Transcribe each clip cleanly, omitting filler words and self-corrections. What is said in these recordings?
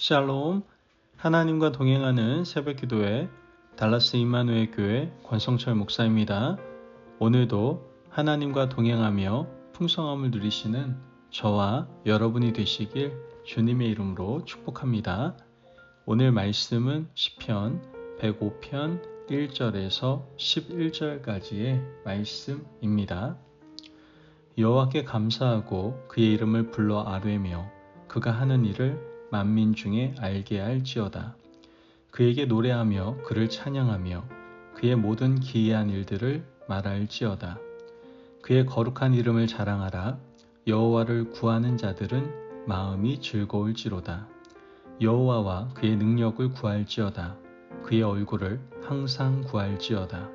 샬롬, 하나님과 동행하는 새벽기도회 달라스 임마누엘 교회 권성철 목사입니다. 오늘도 하나님과 동행하며 풍성함을 누리시는 저와 여러분이 되시길 주님의 이름으로 축복합니다. 오늘 말씀은 시편 105편 1절에서 11절까지의 말씀입니다. 여호와께 감사하고 그의 이름을 불러 아뢰며 그가 하는 일을 만민 중에 알게 할지어다. 그에게 노래하며 그를 찬양하며 그의 모든 기이한 일들을 말할지어다. 그의 거룩한 이름을 자랑하라. 여호와를 구하는 자들은 마음이 즐거울지로다. 여호와와 그의 능력을 구할지어다. 그의 얼굴을 항상 구할지어다.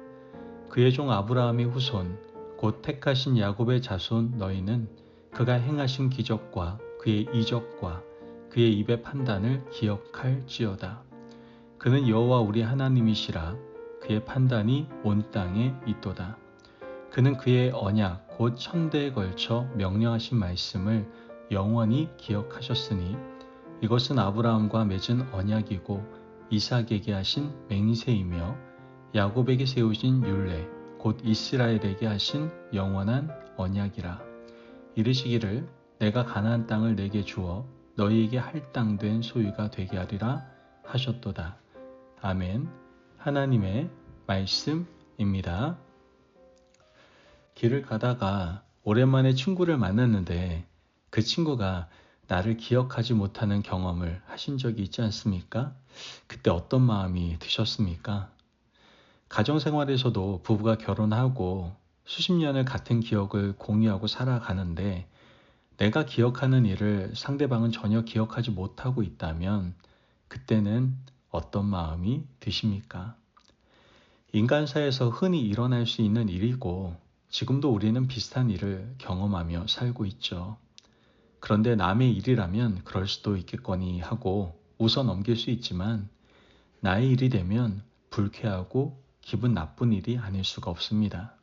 그의 종 아브라함의 후손 곧 택하신 야곱의 자손 너희는 그가 행하신 기적과 그의 이적과 그의 입의 판단을 기억할지어다. 그는 여호와 우리 하나님이시라. 그의 판단이 온 땅에 있도다. 그는 그의 언약 곧 천대에 걸쳐 명령하신 말씀을 영원히 기억하셨으니 이것은 아브라함과 맺은 언약이고 이삭에게 하신 맹세이며 야곱에게 세우신 율례 곧 이스라엘에게 하신 영원한 언약이라. 이르시기를 내가 가나안 땅을 내게 주어 너희에게 할당된 소유가 되게 하리라 하셨도다. 아멘. 하나님의 말씀입니다. 길을 가다가 오랜만에 친구를 만났는데 그 친구가 나를 기억하지 못하는 경험을 하신 적이 있지 않습니까? 그때 어떤 마음이 드셨습니까? 가정생활에서도 부부가 결혼하고 수십 년을 같은 기억을 공유하고 살아가는데 내가 기억하는 일을 상대방은 전혀 기억하지 못하고 있다면 그때는 어떤 마음이 드십니까? 인간사에서 흔히 일어날 수 있는 일이고 지금도 우리는 비슷한 일을 경험하며 살고 있죠. 그런데 남의 일이라면 그럴 수도 있겠거니 하고 웃어 넘길 수 있지만 나의 일이 되면 불쾌하고 기분 나쁜 일이 아닐 수가 없습니다.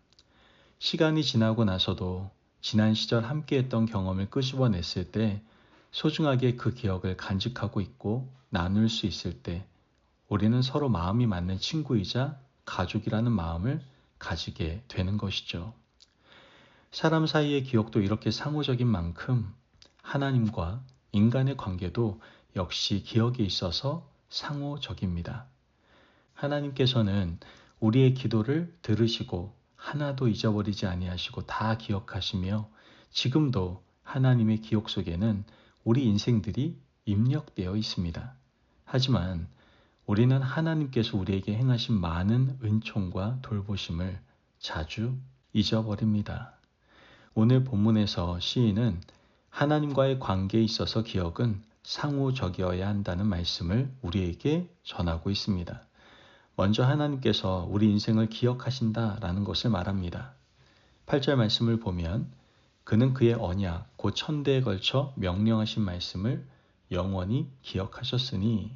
시간이 지나고 나서도 지난 시절 함께했던 경험을 끄집어냈을 때 소중하게 그 기억을 간직하고 있고 나눌 수 있을 때 우리는 서로 마음이 맞는 친구이자 가족이라는 마음을 가지게 되는 것이죠. 사람 사이의 기억도 이렇게 상호적인 만큼 하나님과 인간의 관계도 역시 기억에 있어서 상호적입니다. 하나님께서는 우리의 기도를 들으시고 하나도 잊어버리지 아니하시고 다 기억하시며 지금도 하나님의 기억 속에는 우리 인생들이 입력되어 있습니다. 하지만 우리는 하나님께서 우리에게 행하신 많은 은총과 돌보심을 자주 잊어버립니다. 오늘 본문에서 시인은 하나님과의 관계에 있어서 기억은 상호적이어야 한다는 말씀을 우리에게 전하고 있습니다. 먼저 하나님께서 우리 인생을 기억하신다라는 것을 말합니다. 8절 말씀을 보면 그는 그의 언약 곧 천대에 걸쳐 명령하신 말씀을 영원히 기억하셨으니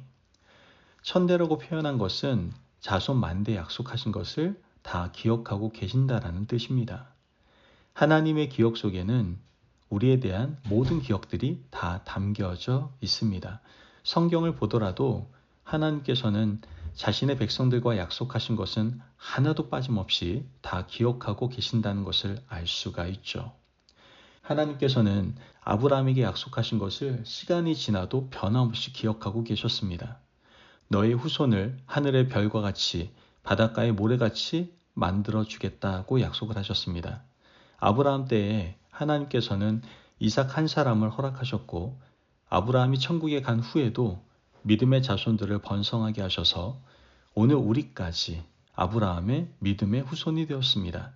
천대라고 표현한 것은 자손 만대 약속하신 것을 다 기억하고 계신다라는 뜻입니다. 하나님의 기억 속에는 우리에 대한 모든 기억들이 다 담겨져 있습니다. 성경을 보더라도 하나님께서는 자신의 백성들과 약속하신 것은 하나도 빠짐없이 다 기억하고 계신다는 것을 알 수가 있죠. 하나님께서는 아브라함에게 약속하신 것을 시간이 지나도 변함없이 기억하고 계셨습니다. 너의 후손을 하늘의 별과 같이 바닷가의 모래같이 만들어 주겠다고 약속을 하셨습니다. 아브라함 때에 하나님께서는 이삭 한 사람을 허락하셨고 아브라함이 천국에 간 후에도 믿음의 자손들을 번성하게 하셔서 오늘 우리까지 아브라함의 믿음의 후손이 되었습니다.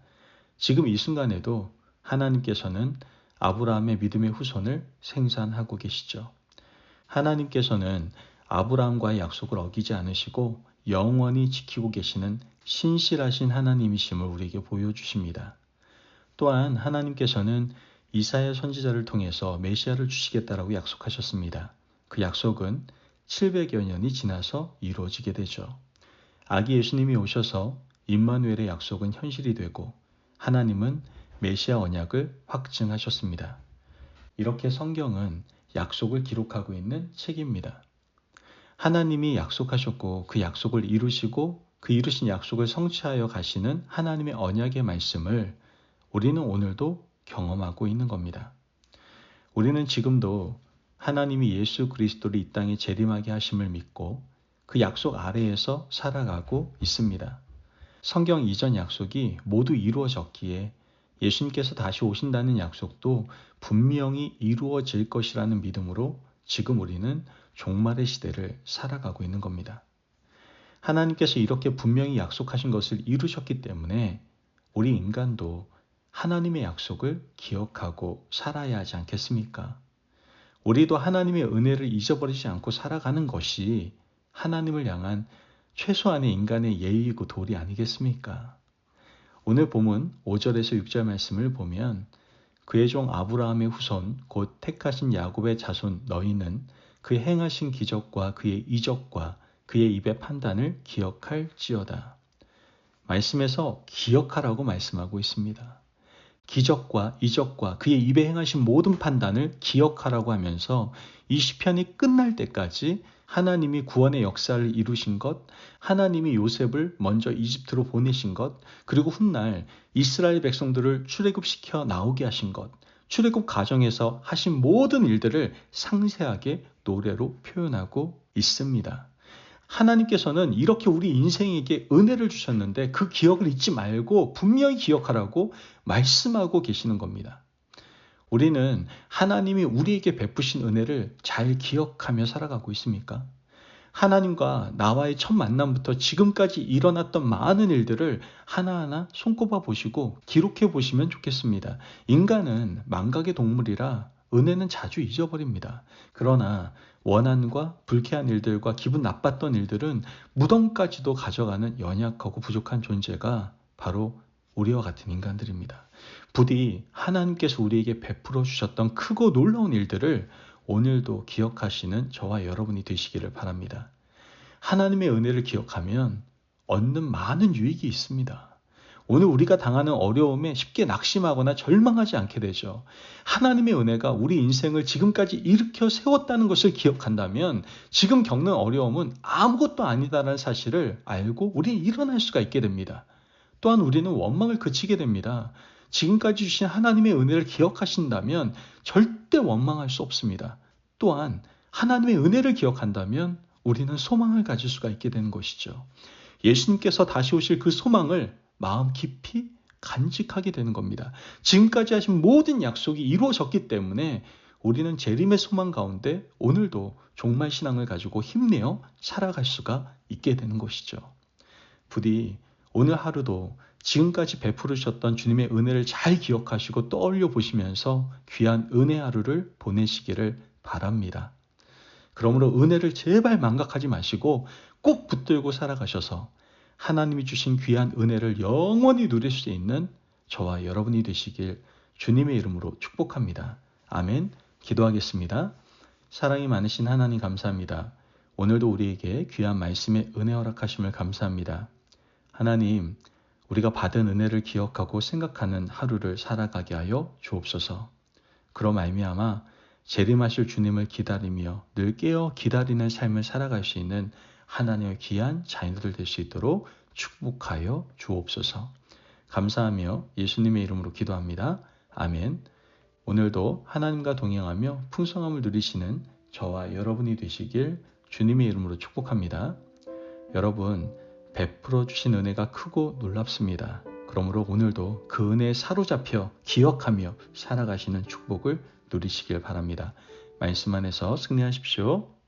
지금 이 순간에도 하나님께서는 아브라함의 믿음의 후손을 생산하고 계시죠. 하나님께서는 아브라함과의 약속을 어기지 않으시고 영원히 지키고 계시는 신실하신 하나님이심을 우리에게 보여주십니다. 또한 하나님께서는 이사야 선지자를 통해서 메시아를 주시겠다라고 약속하셨습니다. 그 약속은 700여 년이 지나서 이루어지게 되죠. 아기 예수님이 오셔서 임마누엘의 약속은 현실이 되고 하나님은 메시아 언약을 확증하셨습니다. 이렇게 성경은 약속을 기록하고 있는 책입니다. 하나님이 약속하셨고 그 약속을 이루시고 그 이루신 약속을 성취하여 가시는 하나님의 언약의 말씀을 우리는 오늘도 경험하고 있는 겁니다. 우리는 지금도 하나님이 예수 그리스도를 이 땅에 재림하게 하심을 믿고 그 약속 아래에서 살아가고 있습니다. 성경 이전 약속이 모두 이루어졌기에 예수님께서 다시 오신다는 약속도 분명히 이루어질 것이라는 믿음으로 지금 우리는 종말의 시대를 살아가고 있는 겁니다. 하나님께서 이렇게 분명히 약속하신 것을 이루셨기 때문에 우리 인간도 하나님의 약속을 기억하고 살아야 하지 않겠습니까? 우리도 하나님의 은혜를 잊어버리지 않고 살아가는 것이 하나님을 향한 최소한의 인간의 예의이고 도리 아니겠습니까? 오늘 본문 5절에서 6절 말씀을 보면 그의 종 아브라함의 후손 곧 택하신 야곱의 자손 너희는 그의 행하신 기적과 그의 이적과 그의 입의 판단을 기억할지어다. 말씀에서 기억하라고 말씀하고 있습니다. 기적과 이적과 그의 입에 행하신 모든 판단을 기억하라고 하면서 이 시편이 끝날 때까지 하나님이 구원의 역사를 이루신 것, 하나님이 요셉을 먼저 이집트로 보내신 것, 그리고 훗날 이스라엘 백성들을 출애굽시켜 나오게 하신 것, 출애굽 과정에서 하신 모든 일들을 상세하게 노래로 표현하고 있습니다. 하나님께서는 이렇게 우리 인생에게 은혜를 주셨는데 그 기억을 잊지 말고 분명히 기억하라고 말씀하고 계시는 겁니다. 우리는 하나님이 우리에게 베푸신 은혜를 잘 기억하며 살아가고 있습니까? 하나님과 나와의 첫 만남부터 지금까지 일어났던 많은 일들을 하나하나 손꼽아 보시고 기록해 보시면 좋겠습니다. 인간은 망각의 동물이라 은혜는 자주 잊어버립니다. 그러나 원한과 불쾌한 일들과 기분 나빴던 일들은 무덤까지도 가져가는 연약하고 부족한 존재가 바로 우리와 같은 인간들입니다. 부디 하나님께서 우리에게 베풀어 주셨던 크고 놀라운 일들을 오늘도 기억하시는 저와 여러분이 되시기를 바랍니다. 하나님의 은혜를 기억하면 얻는 많은 유익이 있습니다. 오늘 우리가 당하는 어려움에 쉽게 낙심하거나 절망하지 않게 되죠. 하나님의 은혜가 우리 인생을 지금까지 일으켜 세웠다는 것을 기억한다면 지금 겪는 어려움은 아무것도 아니다라는 사실을 알고 우리는 일어날 수가 있게 됩니다. 또한 우리는 원망을 그치게 됩니다. 지금까지 주신 하나님의 은혜를 기억하신다면 절대 원망할 수 없습니다. 또한 하나님의 은혜를 기억한다면 우리는 소망을 가질 수가 있게 되는 것이죠. 예수님께서 다시 오실 그 소망을 마음 깊이 간직하게 되는 겁니다. 지금까지 하신 모든 약속이 이루어졌기 때문에 우리는 재림의 소망 가운데 오늘도 종말 신앙을 가지고 힘내어 살아갈 수가 있게 되는 것이죠. 부디 오늘 하루도 지금까지 베풀으셨던 주님의 은혜를 잘 기억하시고 떠올려 보시면서 귀한 은혜 하루를 보내시기를 바랍니다. 그러므로 은혜를 제발 망각하지 마시고 꼭 붙들고 살아가셔서 하나님이 주신 귀한 은혜를 영원히 누릴 수 있는 저와 여러분이 되시길 주님의 이름으로 축복합니다. 아멘. 기도하겠습니다. 사랑이 많으신 하나님 감사합니다. 오늘도 우리에게 귀한 말씀의 은혜 허락하심을 감사합니다. 하나님, 우리가 받은 은혜를 기억하고 생각하는 하루를 살아가게 하여 주옵소서. 그로 말미암아 재림하실 주님을 기다리며 늘 깨어 기다리는 삶을 살아갈 수 있는 하나님의 귀한 자녀들 될 수 있도록 축복하여 주옵소서. 감사하며 예수님의 이름으로 기도합니다. 아멘. 오늘도 하나님과 동행하며 풍성함을 누리시는 저와 여러분이 되시길 주님의 이름으로 축복합니다. 여러분, 베풀어 주신 은혜가 크고 놀랍습니다. 그러므로 오늘도 그 은혜에 사로잡혀 기억하며 살아가시는 축복을 누리시길 바랍니다. 말씀 안에서 승리하십시오.